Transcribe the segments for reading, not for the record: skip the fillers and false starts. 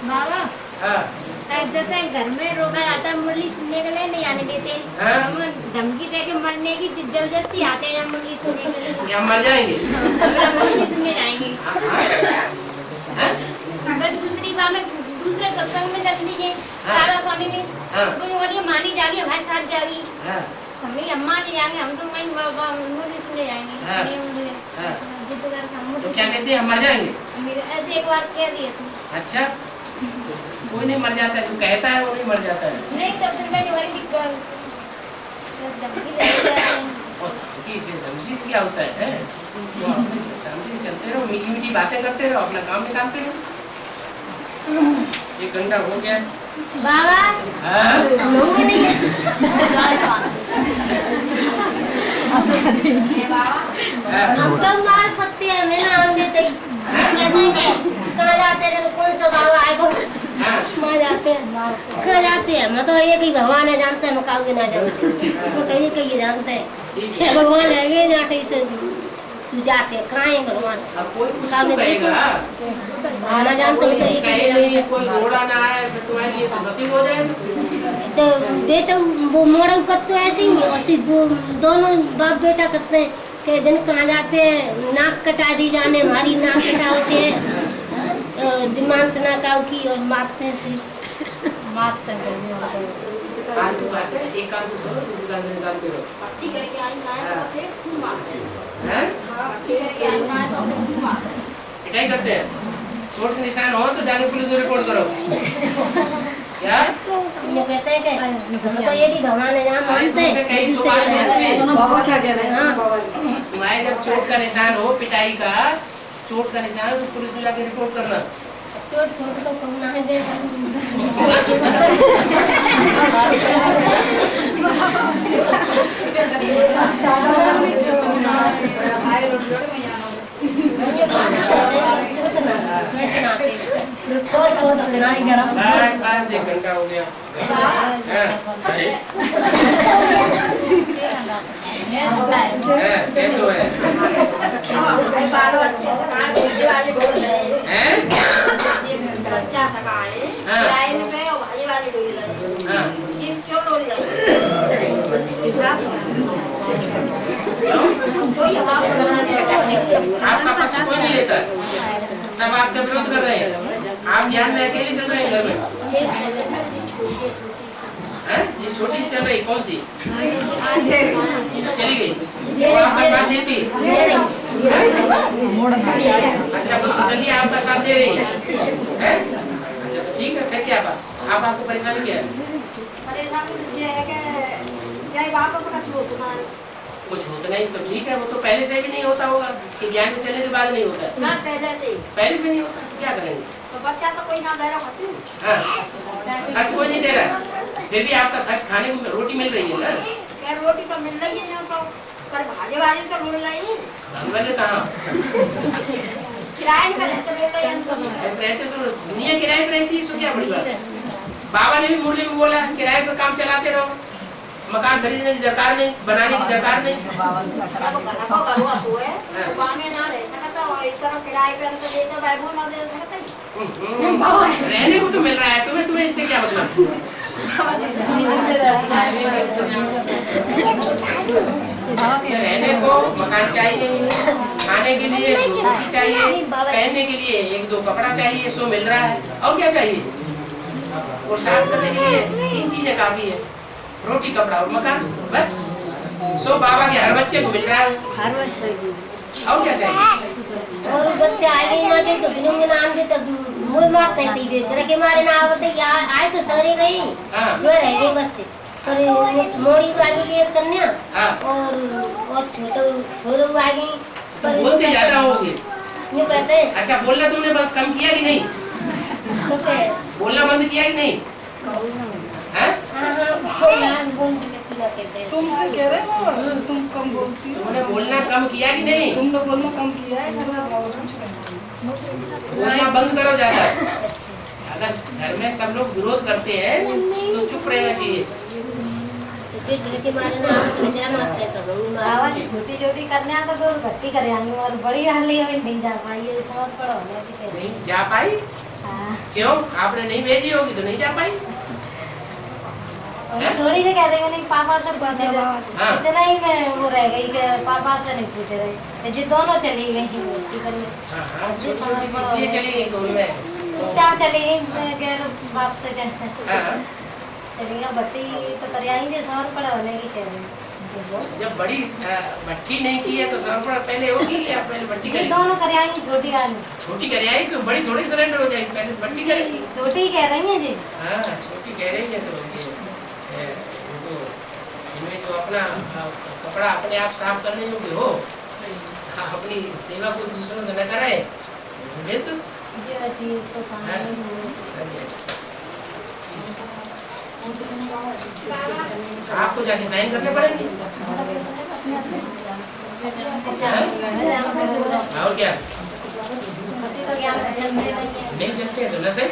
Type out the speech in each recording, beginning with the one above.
बाबा हाँ जैसे घर में रोका जाता है, मुरली सुनने के लिए नहीं आने देते। हाँ? हम धमकी देके मरने की जबरदस्ती आते हैं मुरली सुनने के लिए। हम मर जाएंगे। हम मुरली सुनने जाएंगे। हाँ? बस दूसरी बार में दूसरे सत्संग में चलनी है, हाँ। राधा स्वामी में हाँ। तो बोलिए मानी जागी हमारे साथ जागी। हाँ। हमें अम्मा नहीं जाएंगे, हम तो वहीं बाबा मुरली सुनने जाएंगे। हाँ। हाँ। जिद करके हम तो क्या कहते हैं हम मर जाएंगे? मेरे ऐसे एक बार कह दिए थे। अच्छा कोई नहीं मर जाता है, तू कहता है वो नहीं मर जाता है। नहीं तो फिर मैंने वही धमकी दे धमकी क्या होता है? शांति से चलते रहो, मीठी मीठी बातें करते रहो, अपना काम निकालते रहो। 1 घंटा हो गया बाबा। हाँ? लोगे नहीं है। हम तो मार पत्ते हैं, मैं ना हम देते ही कहते हैं कहाँ जाते हैं, कौन सा बाबा आएगा कहाँ जाते हैं, कहाँ जाते हैं। मैं तो एक ही भगवान है जानते हैं, मैं काउके ना जानते, तो कहीं कहीं जानते हैं भगवान है जाके इसे तू जाते हैं कहाँ है भगवान। अब कोई कुछ तो कहेगा, आना जानते हैं तो कहे नहीं, कोई घोड़ा ना आए फिर तुम्हारे लिए तो सती हो जाएगी। तो बेटा वो मोड़ा करते ऐसे ही, और वो दोनों बाप बेटा करते हैं कि दिन कहाँ जाते हैं, नाक कटा दी जाने, हमारी नाक कटा होती है, दिमाग ना काउ की और मारते हैं सिर्फ मारते हैं। आज तो बात है, एक कान से सुनो दूसरे कान से निकालते रहो। पट्टी करके आई ना है तो फिर खूब मारते हैं। हैं? पट्टी करके आई ना है तो फिर खूब मारते हैं। पिटाई करते हैं। चोट के निशान हो तो जाके पुलिस को रिपोर्ट करो। क्या? ये कहते हैं कि हम तो एक ही भगवान है जहाँ मानते हैं। कई सवाल हैं इसमें। बाबा क्या कह रहे हैं? हाँ। तुम्हारे जब चोट का निशान हो, पिटाई का चोट का निशान हो तो पुलिस में जाके रिपोर्ट करना। चोट चोट तो कम ना है दे। बस 1 घंटा हो गया। कैसे हो है? आपका पक्ष कोई नहीं लेता, सब आपका विरोध कर रहे हैं। आप ध्यान में अकेले चल रहे हैं घर में। ये छोटी सी चल रही, कौन सी चली गई? वो आपका साथ देती? अच्छा वो चलिए आपका साथ दे रही है? अच्छा तो ठीक है, फिर क्या बात? आपको परेशानी क्या है? कुछ होता नहीं तो ठीक है, वो तो पहले से भी नहीं होता होगा कि ज्ञान में चलने के बाद नहीं होता है। पहले से नहीं होता, क्या करेंगे? तो बच्चा तो कोई ना दे रहा है। हाँ, खर्च कोई नहीं दे रहा है, फिर भी आपका खर्च खाने को रोटी मिल रही है ना? क्या रोटी तो मिल रही है ना, तो पर भाजी वाली तो मिल रही है। वाले कहाँ? किराए पे रहते मिल रही है। रहते तो दुनिया किराए पे रहती है, सो क्या बड़ी बात है। बाबा ने भी मुरली में बोला किराए पे काम चलाते रहो, मकान खरीदने की दरकार नहीं, बनाने की दरकार नहीं। रहने को तो मिल रहा है तुम्हें, तुम्हें इससे क्या मतलब? रहने को मकान चाहिए, खाने के लिए रोटी चाहिए, पहनने के लिए 1-2 कपड़ा चाहिए, सो मिल रहा है। और क्या चाहिए? और साफ करने के लिए 3 चीजें काफी है, रोटी कपड़ा और मकान, बस। सो बाबा के हर बच्चे को मिल रहा है, हर बच्चे और क्या चाहिए? और बच्चे आए ना थे तो बिनों के नाम के तब मुझे मारते हैं टीवी जरा के मारे ना आवते यार आए तो सारे गई जो रह गई बस से पर मोड़ी को आगे लिए कन्या और छोटे छोरो आ गई पर बोलते ज्यादा होगे। न्यू कहते हैं। अच्छा बोलना तुमने कम किया कि नहीं? तो बोलना बंद किया कि नहीं? तुम कह रहे हो तुम कम बोलती हो। तुमने बोलना कम किया कि नहीं? तुमने बोलना कम किया है। बोलना बंद करो ज्यादा। अगर घर में सब लोग विरोध करते हैं तो चुप रहना चाहिए। छोटी छोटी कन्या तो भर्ती करे और बड़ी हाली नहीं जा पाई, समझ पड़ो नहीं जा पाई क्यों? आपने नहीं भेजी होगी तो नहीं जा पाई। थोड़ी से कह देंगे नहीं पापा से पूछे हाँ। इतना ही मैं वो रह गई कि पापा से नहीं पूछे रहे जी दोनों चली गई इसलिए चली गई स्कूल में। चार चली गई गैर बाप से हाँ। चली गई भट्टी तो कर आएंगे 100 रुपये होने की कह रही जब बड़ी भट्टी नहीं की है तो 100 रुपये पहले वो की या पहले भट्टी करी? दोनों कर आएंगी छोटी वाली छोटी कर आई तो बड़ी थोड़ी सरेंडर हो जाएगी, पहले भट्टी करेगी। छोटी कह रही है जी। हाँ छोटी कह रही है तो इनमें तो अपना कपड़ा अपने आप साफ करने योग्य हो, अपनी सेवा को दूसरों से न कराए तो आपको जाके साइन करने पड़ेंगे। और क्या नहीं चलते हैं तो न सही।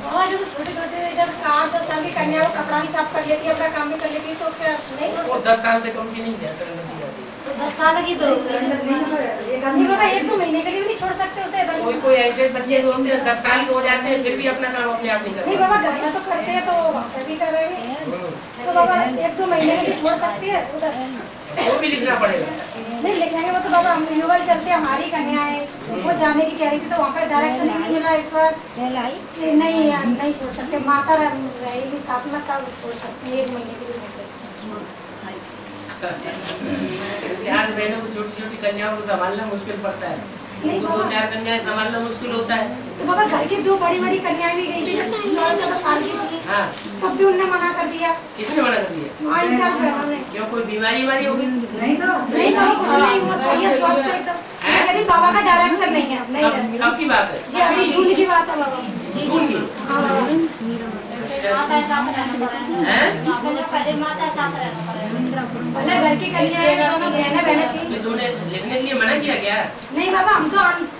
और जो छोटे छोटे जब 8-10 साल की कन्या वो कपड़ा भी साफ कर लेती है, अपना काम भी कर लेती है, तो क्या नहीं? वो 10 साल से कम की नहीं है, सर नहीं जाती। 10 साल की तो नहीं बाबा 1-2 महीने के लिए भी नहीं छोड़ सकते उसे। कोई ऐसे बच्चे जो होते हैं 10 साल के हो जाते हैं फिर भी अपना काम अपने आप नहीं करते। नहीं बाबा घर में तो करते हैं तो वहाँ पे भी कर रहे हैं, तो बाबा 1-2 महीने के लिए छोड़ सकती है उधर। वो भी लिखना पड़ेगा। नहीं लिखेंगे वो तो बाबा हम रिन्यूअल चलते हमारी कन्या है वो जाने की कह रही थी तो वहाँ पर डायरेक्शन नहीं मिला इस बार कि नहीं छोड़ सकते, माता रहेगी साथ में तब छोड़ सकते हैं 1 महीने के लिए। 4 बहनों को छोटी छोटी कन्याओं को संभालना मुश्किल पड़ता है, नहीं उनको 2-4 कन्याएं संभालना मुश्किल होता है। तो बाबा घर की 2 बड़ी कन्याएं भी गई थी जब 9-14 साल की थी, हाँ तब भी उन्होंने मना कर दिया। किसने मना कर दिया? हाँ इन 4 बहनों ने। क्यों कोई बीमारी वारी होगी? नहीं बाबा कुछ नहीं, वो सही है स्वस्थ है एकदम। मैं कहती बाबा का डायरेक्शन नहीं है, नहीं है। कब की बात है? जी अभी जून की बात है बाबा। जून की? हाँ बाबा। माता साथ रहना पड़ेगा। हैं? पहले माता साथ रहना पड़ेगा। पहले घर की कन्याएं दोनों बहनें थी। तो तुमने लिखने के लिए मना किया क्या? नहीं बाबा हम तो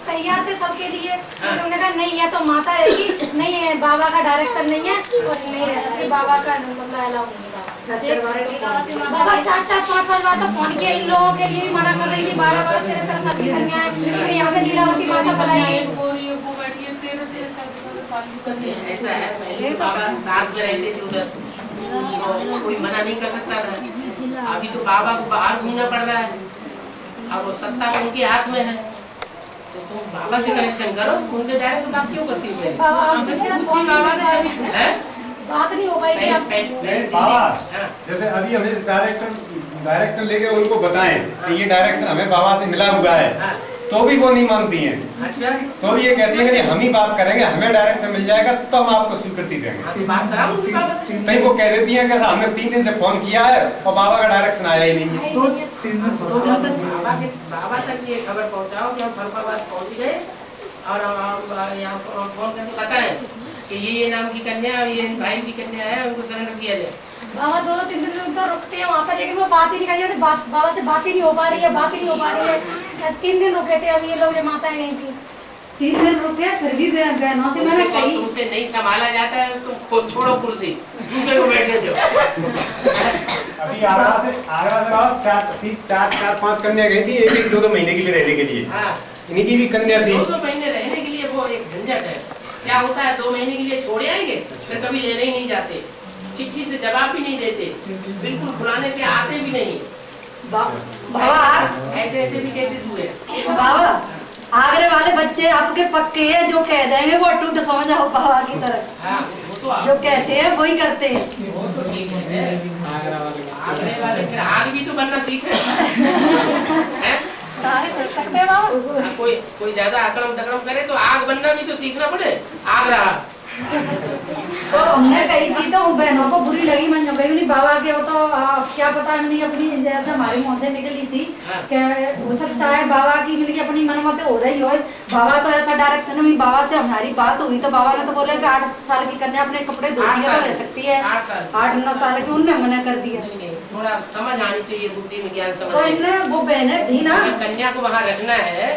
तैयार थे सबके लिए, उन्होंने कहा नहीं है तो माता रहेगी, नहीं है बाबा का डायरेक्शन नहीं है और नहीं रह सकती, बाबा का मतलब अलाउ नहीं है। बाबा 4-5 बार तो फोन किया, इन लोगों के लिए भी मना कर रही थी 12 13 साल की कन्याएं, फिर यहाँ से लीलावती माता बुलाई। ऐसा है पहले बाबा साथ में रहते थे उधर, तो कोई मना नहीं कर सकता था। अभी तो बाबा को बाहर घूमना पड़ रहा है, अब वो सत्ता उनके हाथ में है, तो तुम बाबा से कनेक्शन करो, उनसे डायरेक्ट बात क्यों करती हो? बात नहीं हो पाएगी बाबा। जैसे अभी हमें डायरेक्शन लेके उनको बताएं कि ये डायरेक्शन हमें बाबा से मिला हुआ है, तो भी वो नहीं मानती हैं। अच्छा तो भी ये कहती है कि हम ही बात करेंगे, हमें डायरेक्शन मिल जाएगा तो हम आपको स्वीकृति देंगे। बात कराओ उनकी बाबा से। नहीं वो कह देती है कि हमने 3 दिन से फोन किया है और बाबा का डायरेक्शन आया ही नहीं है। बाबा तक ये खबर पहुंचाओ कि हम फरुखाबाद पहुंच गए और हम यहाँ फोन करके बताएं कि ये नाम की कन्या और ये भाई की कन्या है, उनको सरेंडर किया जाए। बाबा 2-3 दिन तो रुकते हैं वहाँ पर, लेकिन वो बात ही नहीं करी, बाबा से बात ही नहीं हो पा रही है, बात ही नहीं हो पा रही है। 3 दिन रुके थे अभी ये लोग, जब माताएं गई थी 3 दिन रुके, फिर भी बहनों से मैंने कही तुमसे नहीं संभाला जाता है तो छोड़ो कुर्सी, दूसरे को बैठे दो। अभी आगरा से 4-5 कन्या गई थी, 1-2 महीने के लिए रहने के लिए। हाँ इन्हीं की भी कन्या थी। 2 महीने रहने के लिए वो एक झंझट है। क्या होता है 2 महीने के लिए छोड़े आएंगे, फिर कभी लेने ही नहीं जाते, चिट्ठी से जवाब भी नहीं देते, बिल्कुल बुलाने से आते भी नहीं। बाबा ऐसे भी केसेस हुए। बाबा आगरे वाले बच्चे आपके पक्के हैं, जो कह देंगे वो टूट समझ आओ बाबा की तरह। हाँ वो तो जो कहते हैं वही करते हैं। वो तो ठीक है। आगरे वाले फिर आग भी तो बनना सीखे हैं? सकते हैं बाबा। कोई ज्यादा अकड़म दकड़म करे तो आग बनना भी तो सीखना पड़े। आग रहा तो हमने कही थी तो बहनों को बुरी लगी, मैं नहीं बाबा के वो तो क्या पता नहीं अपनी जैसे हमारी मुँह से निकली थी कि हो सकता है बाबा की मिलकर अपनी मनमत हो रही हो। बाबा तो ऐसा डायरेक्शन में बाबा से हमारी बात हुई तो बाबा ने तो बोले कि 8 साल की कन्या अपने कपड़े धो के रह सकती है। 8-9 साल की उनने मना कर दिया। थोड़ा समझ आनी चाहिए, बुद्धि में ज्ञान समझ। तो इनने वो बहनें थी ना, कन्या को वहाँ रखना है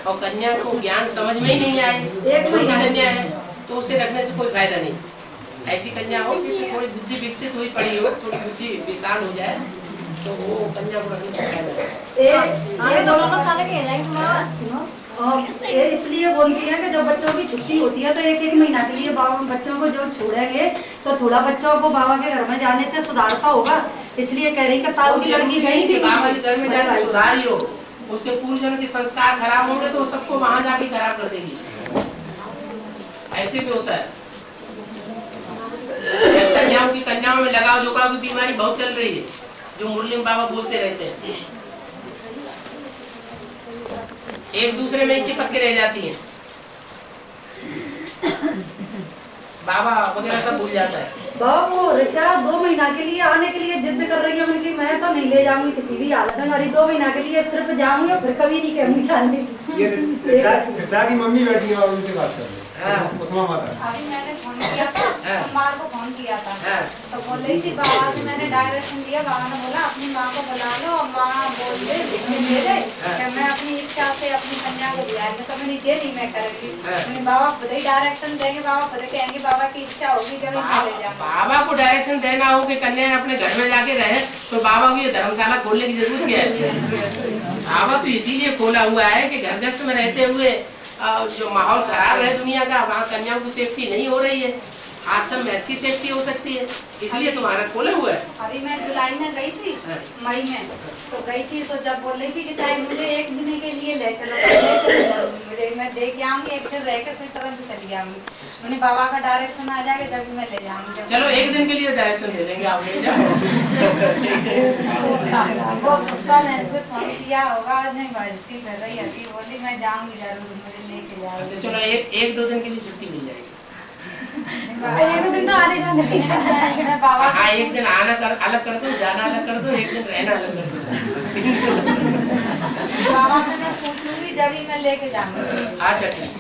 और कन्या को ज्ञान समझ में ही नहीं आए, एक महीना कन्या है तो उसे रखने से कोई फायदा नहीं। ऐसी कन्या हो जिससे थोड़ी बुद्धि विकसित हुई पड़ी हो, थोड़ी बुद्धि विशाल हो जाए तो वो कन्या को रखने से फायदा है। ये दोनों साल के हैं इसलिए ये बोलती है कि जब बच्चों की छुट्टी होती है तो एक एक महीना के लिए बाबा बच्चों को जब छोड़ेंगे तो थोड़ा बच्चों को बाबा के घर में जाने से सुधारता होगा, इसलिए कह रही कि ताऊ की लड़की गई थी बाबा के घर में जाकर सुधारी हो, उसके पूर्वजन्म के संस्कार खराब होंगे तो सबको वहां जाके खराब कर देगी। ऐसे भी होता है। कन्याओं में लगाओ जोकाओ की बीमारी बहुत चल रही है, जो मुरलीम बाबा बोलते रहते हैं, एक दूसरे में चिपक के रह जाती है, बाबा वगैरह सब भूल जाता है। बाबा वो ऋचा 2 महीना के लिए आने के लिए जिद कर रही है, मैंने कहा मैं तो नहीं ले जाऊंगी किसी भी हालत में, और 2 महीना के लिए सिर्फ जाऊंगी और फिर कभी नहीं कहूंगी जाने। ये ऋचा की मम्मी बैठी है और उनसे बात कर रही है। उस्मा माता अभी मैंने फोन किया था, सोमवार को फोन किया था, तो बोल रही थी बाबा से मैंने डायरेक्शन दिया, बाबा ने बोला अपनी माँ को बुला लो और माँ बोल दे लिखने दे दे कि मैं अपनी इच्छा से अपनी कन्या को बुलाएंगे, तो मैंने ये नहीं मैं करूँगी, मैंने बाबा खुद ही डायरेक्शन देंगे, बाबा खुद कहेंगे बाबा की इच्छा होगी जब ले जाए। बाबा को डायरेक्शन देना हो कि कन्या अपने घर में जाके रहे, तो बाबा को ये धर्मशाला खोलने की जरूरत क्या है? बाबा तो इसीलिए खोला हुआ है कि घर गृहस्थ में रहते हुए जो माहौल खराब है दुनिया का, वहाँ कन्याओं की सेफ्टी नहीं हो रही है, आश्रम में अच्छी सेफ्टी हो सकती है, इसलिए तुम्हारा खोला हुआ है। अभी मैं जुलाई में गई थी, मई में तो गई थी, तो जब बोल रही थी कि चाहे मुझे 1 दिन के लिए ले चलो मुझे, मैं देख आऊंगी, 1 दिन रह कर फिर तुरंत चली आऊंगी, मैंने बाबा का डायरेक्शन आ जाएगा जब मैं ले जाऊंगी। चलो 1 दिन के लिए डायरेक्शन दे देंगे, आप ले जाओ। वो मैंने फोन किया होगा, नहीं भर्ती कर रही थी, बोली मैं जाऊंगी जरूर, मुझे लेके जाऊंगी। चलो 1-2 दिन के लिए छुट्टी मिल जाएगी। 1 दिन तो आने जाने मैं बाबा हाँ, 1 दिन आना अलग कर दो, जाना अलग कर दो, 1 दिन रहना अलग कर दो। बाबा से मैं पूछूंगी जब ही मैं लेके जाऊंगी। अच्छा ठीक।